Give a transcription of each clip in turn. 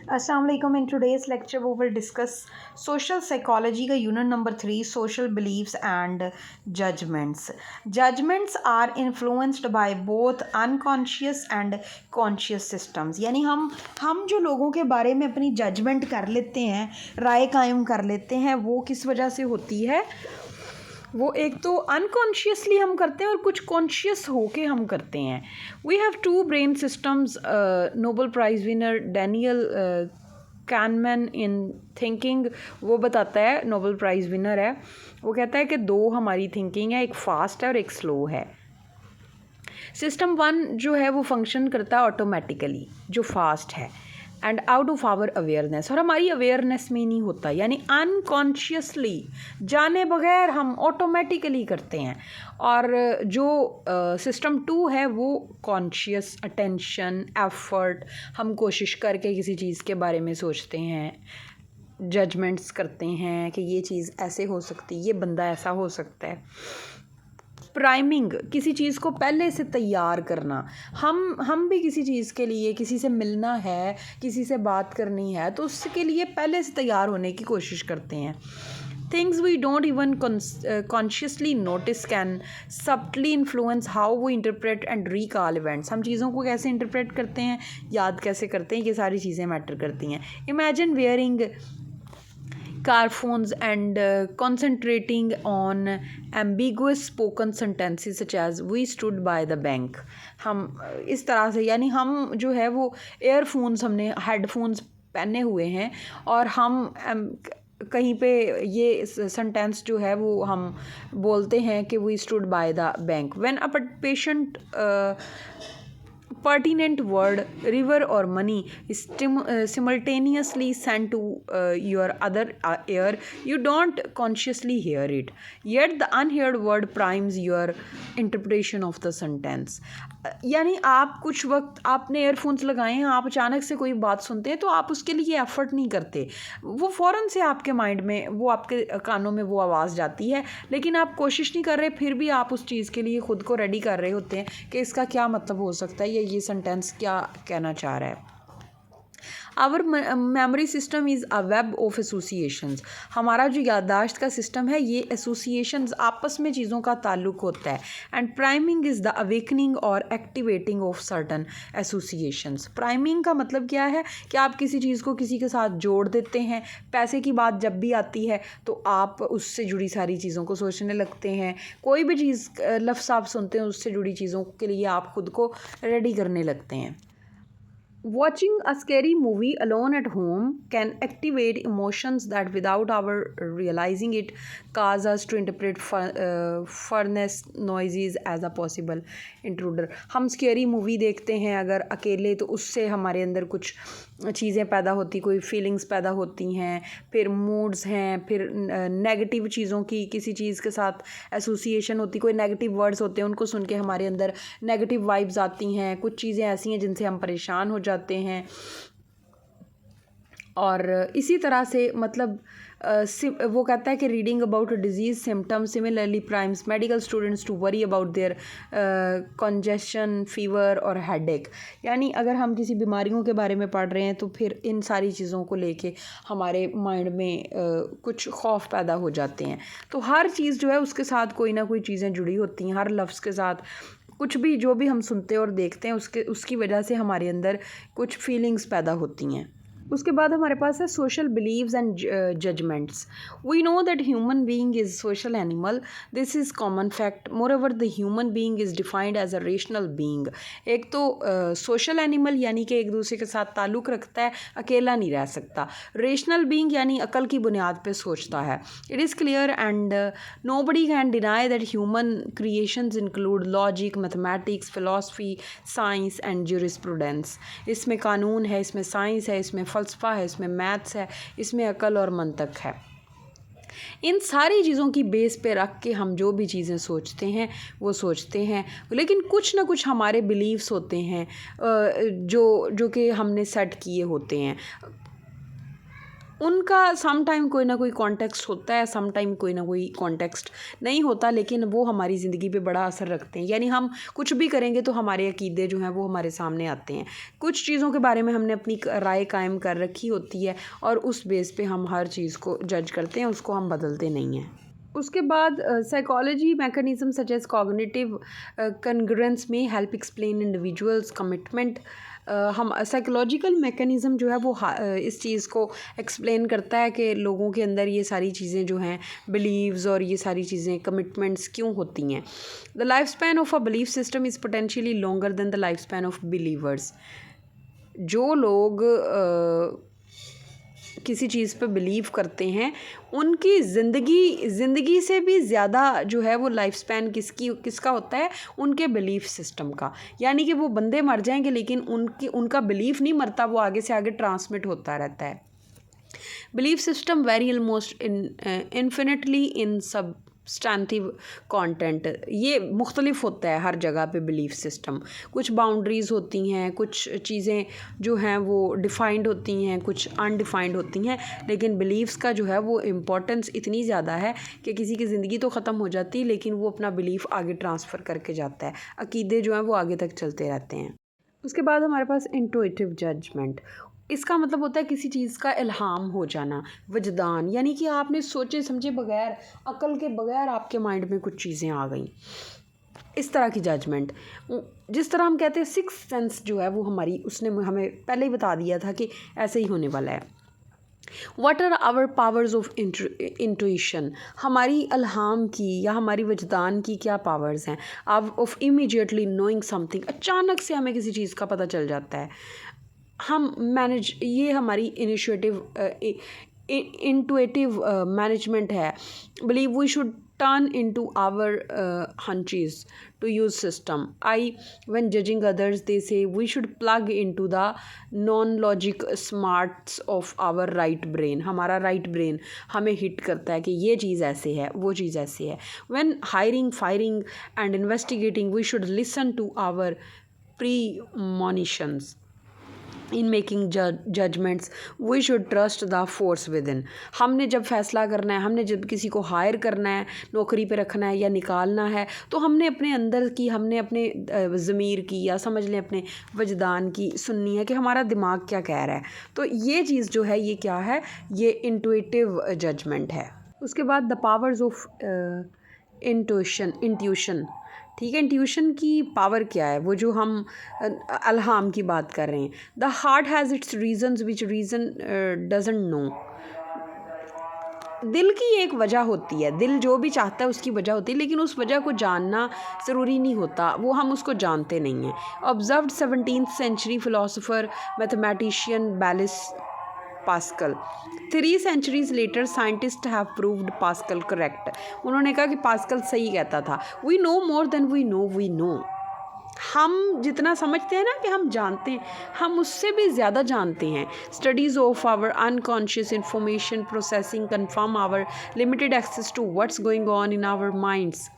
अस्सलाम वालेकुम। In today's lecture we will discuss social psychology का unit number 3 social beliefs and judgements. Judgements are influenced by both unconscious and conscious systems. यानी हम जो लोगों के बारे में अपनी जजमेंट कर लेते हैं, राय कायम कर लेते हैं, वो किस वजह से होती है? वो एक तो अनकॉन्शियसली हम करते हैं और कुछ कॉन्शियस होके हम करते हैं। We have two brain systems. Nobel prize winner Daniel Kahneman in thinking वो बताता है, नोबेल प्राइज़ विनर है, वो कहता है कि दो हमारी थिंकिंग है, एक फास्ट है और एक स्लो है। सिस्टम 1 जो है वो फंक्शन करता है ऑटोमेटिकली, जो फास्ट है, and out of our awareness, और हमारी अवेयरनेस में नहीं होता, यानी अनकॉन्शियसली, जाने बगैर हम ऑटोमेटिकली करते हैं। और जो सिस्टम 2 है वो कॉन्शियस, अटेंशन, एफर्ट, हम कोशिश करके किसी चीज़ के बारे में सोचते हैं, जजमेंट्स करते हैं कि ये चीज़ ऐसे हो सकती, ये बंदा ऐसा हो सकता है। प्राइमिंग, किसी चीज़ को पहले से तैयार करना। हम भी किसी चीज़ के लिए, किसी से मिलना है, किसी से बात करनी है, तो उसके लिए पहले से तैयार होने की कोशिश करते हैं। Things we don't even consciously notice can subtly influence how we interpret and recall events. हम चीज़ों को कैसे इंटरप्रेट करते हैं, याद कैसे करते हैं, ये सारी चीज़ें मैटर करती हैं। Imagine wearing car phones and concentrating on ambiguous spoken sentences such as we stood by the bank। हम इस तरह से, यानी हम जो है वो एयरफोन्स, हमने हेडफोन्स पहने हुए हैं और हम कहीं पे ये सेंटेंस जो है वो हम बोलते हैं कि we stood by the bank when a patient pertinent word river or money is simultaneously sent to your other ear. You don't consciously hear it, yet the unheard word primes your interpretation of the sentence। यानी आप कुछ वक्त आपने earphones लगाए हैं, आप अचानक से कोई बात सुनते हैं तो आप उसके लिए एफर्ट नहीं करते, वो फ़ौरन से आपके माइंड में, वो आपके कानों में वो आवाज़ जाती है, लेकिन आप कोशिश नहीं कर रहे, फिर भी आप उस चीज़ के लिए ख़ुद को रेडी कर रहे होते हैं कि इसका क्या मतलब हो सकता है, या ये सेंटेंस क्या कहना चाह रहा है। Our memory system is a web of associations. हमारा जो याददाश्त का सिस्टम है, ये एसोसिएशंस, आपस में चीज़ों का ताल्लुक होता है। And priming is the awakening और activating of certain associations. Priming का मतलब क्या है कि आप किसी चीज़ को किसी के साथ जोड़ देते हैं। पैसे की बात जब भी आती है तो आप उससे जुड़ी सारी चीज़ों को सोचने लगते हैं। कोई भी चीज़ लफ्ज़ आप सुनते हैं, उससे जुड़ी चीज़ों के लिए आप खुद को रेडी करने लगते हैं। Watching a scary movie alone at home can activate emotions that without our realizing it cause us to interpret furnace noises as a possible intruder। हम स्केरी मूवी देखते हैं अगर अकेले, तो उससे हमारे अंदर कुछ चीज़ें पैदा होती, कोई फीलिंग्स पैदा होती हैं, फिर मूड्स हैं, फिर नेगेटिव चीज़ों की किसी चीज़ के साथ एसोसिएशन होती, कोई नेगेटिव वर्ड्स होते हैं, उनको सुन के हमारे अंदर नेगेटिव वाइब्स आती हैं, कुछ चीज़ें ऐसी हैं जिनसे हम परेशान हो जाते हैं। और इसी तरह से मतलब वो कहता है कि reading about a disease symptom similarly primes medical students to worry about their congestion, fever और हेडेक। यानी अगर हम किसी बीमारियों के बारे में पढ़ रहे हैं तो फिर इन सारी चीज़ों को लेके हमारे माइंड में कुछ खौफ पैदा हो जाते हैं। तो हर चीज़ जो है उसके साथ कोई ना कोई चीज़ें जुड़ी होती हैं, हर लफ्ज़ के साथ कुछ भी जो भी हम सुनते हैं और देखते हैं उसकी वजह से हमारे अंदर कुछ फीलिंग्स पैदा होती हैं। उसके बाद हमारे पास है social beliefs and judgements. We know that human being is social animal, this is common fact. Moreover the human being is defined as a rational being. एक तो सोशल एनिमल यानी कि एक दूसरे के साथ ताल्लुक़ रखता है, अकेला नहीं रह सकता। रेशनल बीइंग यानी अकल की बुनियाद पे सोचता है। It is clear and nobody can deny that human creations include logic, mathematics, philosophy, science and jurisprudence. इसमें कानून है, इसमें साइंस है, इसमें फ़लसफ़ा है, इसमें मैथ्स है, इसमें अकल और मंतक है। इन सारी चीज़ों की बेस पे रख के हम जो भी चीज़ें सोचते हैं वो सोचते हैं, लेकिन कुछ ना कुछ हमारे बिलीव्स होते हैं जो कि हमने सेट किए होते हैं। उनका सम टाइम कोई ना कोई कॉन्टेक्स्ट होता है, सम टाइम कोई ना कोई कॉन्टेक्स्ट नहीं होता, लेकिन वो हमारी ज़िंदगी पे बड़ा असर रखते हैं। यानी हम कुछ भी करेंगे तो हमारे अकीदे जो हैं वो हमारे सामने आते हैं। कुछ चीज़ों के बारे में हमने अपनी राय कायम कर रखी होती है और उस बेस पे हम हर चीज़ को जज करते हैं, उसको हम बदलते नहीं हैं। उसके बाद psychology mechanism such as cognitive congruence में हेल्प एक्सप्लेन इंडिविजुअल्स कमिटमेंट। हम साइकोलॉजिकल मैकेनिज़्म जो है वो इस चीज़ को एक्सप्लेन करता है कि लोगों के अंदर ये सारी चीज़ें जो हैं बिलीव्स और ये सारी चीज़ें कमिटमेंट्स क्यों होती हैं। The life span of a belief system is potentially longer than the life span of believers. जो लोग किसी चीज़ पे बिलीव करते हैं उनकी ज़िंदगी से भी ज़्यादा जो है वो लाइफ स्पैन किसका होता है, उनके बिलीफ सिस्टम का। यानी कि वो बंदे मर जाएंगे लेकिन उनका बिलीफ नहीं मरता, वो आगे से आगे ट्रांसमिट होता रहता है। Belief system vary almost infinitely in substantive content. ये मुख्तलिफ होता है हर जगह पे बिलीफ सिस्टम। कुछ बाउंड्रीज़ होती हैं, कुछ चीज़ें जो हैं वो डिफ़ाइंड होती हैं, कुछ अनडिफ़ाइंड होती हैं, लेकिन बिलीव्स का जो है वो इम्पोर्टेंस इतनी ज़्यादा है कि किसी की ज़िंदगी तो ख़त्म हो जाती है लेकिन वो अपना बिलीफ आगे ट्रांसफ़र करके जाता है। अकीदे जो हैं वो आगे तक चलते रहते हैं। उसके बाद हमारे पास इंट्यूटिव जजमेंट। इसका मतलब होता है किसी चीज़ का इल्हाम हो जाना, वजदान, यानी कि आपने सोचे समझे बगैर, अकल के बगैर आपके माइंड में कुछ चीज़ें आ गई, इस तरह की जजमेंट। जिस तरह हम कहते हैं सिक्स सेंस जो है वो उसने हमें पहले ही बता दिया था कि ऐसे ही होने वाला है। What are our powers of intuition. हमारी इल्हाम की या हमारी वजदान की क्या पावर्स हैं। ऑफ इमीडिएटली नोइंग समथिंग, अचानक से हमें किसी चीज़ का पता चल जाता है। ये हमारी इंटुएटिव मैनेजमेंट है। Believe we should turn into our hunches to use system. When judging others, they say we should plug into the non-logic smarts of our right brain. हमारा right brain हमें हिट करता है कि ये चीज़ ऐसे है, वो चीज़ ऐसे है। When hiring, firing and investigating, we should listen to our premonitions. In making judgements we should trust the force within. हमने जब फैसला करना है, हमने जब किसी को हायर करना है, नौकरी पे रखना है या निकालना है, तो हमने अपने अंदर की, हमने अपने ज़मीर की या समझ लें अपने वजदान की सुननी है कि हमारा दिमाग क्या कह रहा है। तो ये चीज़ जो है ये क्या है, ये इंट्यूटिव जजमेंट है। उसके बाद द पावर्स ऑफ इंट्यूशन। ठीक है, इंट्यूशन की पावर क्या है, वो जो हम अल्हाम की बात कर रहे हैं। The heart has its reasons which reason doesn't know. दिल की एक वजह होती है, दिल जो भी चाहता है उसकी वजह होती है, लेकिन उस वजह को जानना ज़रूरी नहीं होता, वो हम उसको जानते नहीं हैं। Observed 17th century philosopher mathematician Blaise Pascal. 3 centuries later scientists have proved Pascal correct. उन्होंने कहा कि पास्कल सही कहता था। We know more than we know. हम जितना समझते हैं ना कि हम जानते हैं, हम उससे भी ज़्यादा जानते हैं। Studies of our unconscious information processing confirm our limited access to what's going on in our minds.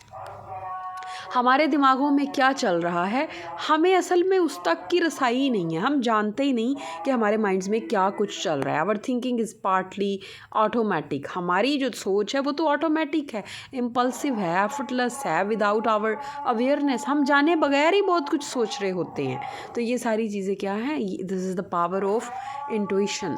हमारे दिमागों में क्या चल रहा है, हमें असल में उस तक की रसाई ही नहीं है। हम जानते ही नहीं कि हमारे माइंड्स में क्या कुछ चल रहा है। Our thinking is partly automatic. हमारी जो सोच है वो तो ऑटोमेटिक है, इम्पल्सिव है, एफर्टलेस है, विदाउट आवर अवेयरनेस। हम जाने बगैर ही बहुत कुछ सोच रहे होते हैं। तो ये सारी चीज़ें क्या हैं, this is the power of intuition.